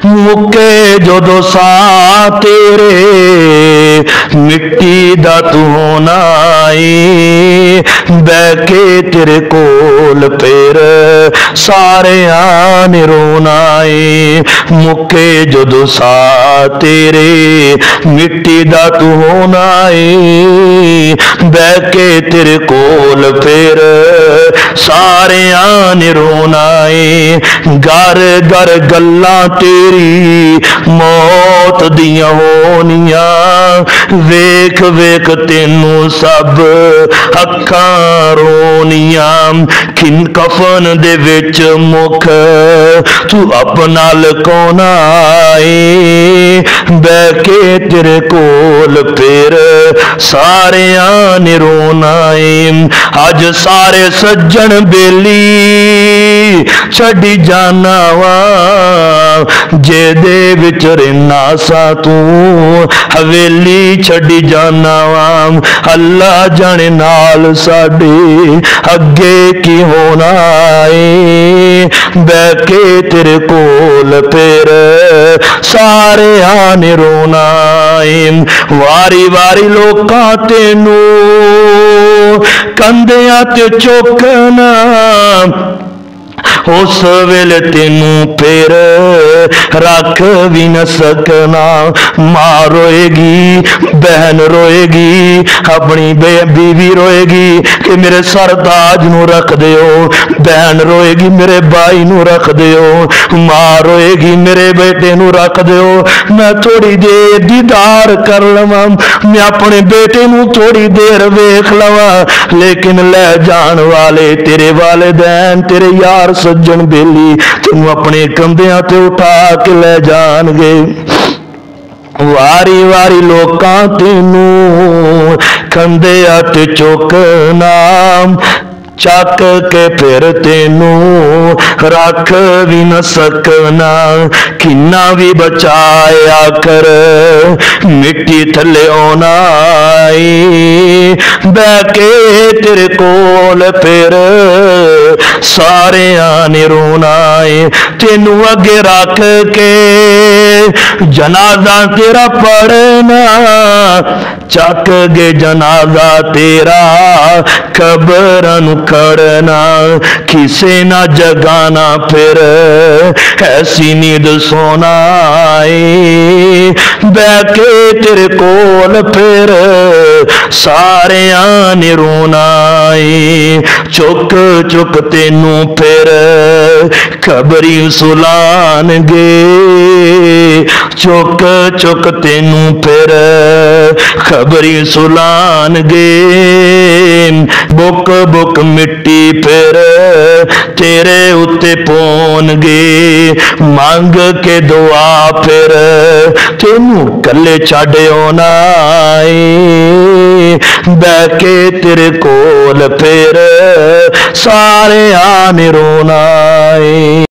मुके जदों सा तेरे मिट्टी दा तू होना है बह के तेरे कोल फिर सारे आने रोना है मुके जदों सा तेरे मिट्टी दा तू होना है बह के तेरे कोल फिर सारे आने रोना है घर घर गल्लां तेरी मौत दियां होनियां वेख वेख तेनू सब अखां रोनियां खिन कफन दे विच मुख तू अपना लकोना है बह के तेरे कोल फिर सारे आने रोना है अज सारे सज्जन बेली छड़ी जाना वा जेदे विच रहना सा तू हवेली छड़ी जाना वा अल्लाह जाने नाल साडे अगे की होना है बह के तेरे कोल फिर सारे आने रोना है वारी वारी लोकां तेनू कंधियां ते चुकना उस वेले तेनू फिर रख भी न सकना मां रोएगी बहन रोएगी अपनी बीवी रोएगी कि मेरे सरताज नू रख दियो बहन रोएगी मेरे भाई नू रख दियो मां रोएगी मेरे बेटे नू रख दियो मैं थोड़ी देर दीदार कर लवां मैं अपने बेटे नू थोड़ी देर वेख लवां लेकिन ले जान वाले तेरे वालिदैन तेरे यार सज्जन बेली तेनू अपने कंधियां ते उठा के ले जाणगे वारी वारी लोकां तेनू कंधियां ते चुकना चक के फिर तेनू रख भी न सकना किन्ना भी बचाया कर मिट्टी थले आना बह के तेरे कोल फिर सारे आने रोना तेनू अगे रख के जनाजा तेरा पढ़ना चक गे जनाजा तेरा कब्र खड़ना किसे ना जगाना फिर ऐसी नींद सोना बह के तेरे कोल फिर सारे आने रोना चुक चुक तेनू फिर खबरी सुलानगे चुक चुक तेनू फिर खबरी सुलानगे बुक बुक मिट्टी फिर तेरे उत्ते पौनगे मंग के दुआ फिर तेनू कले छड्ड आउणा बह के तेरे कोल फिर सारे आने रोना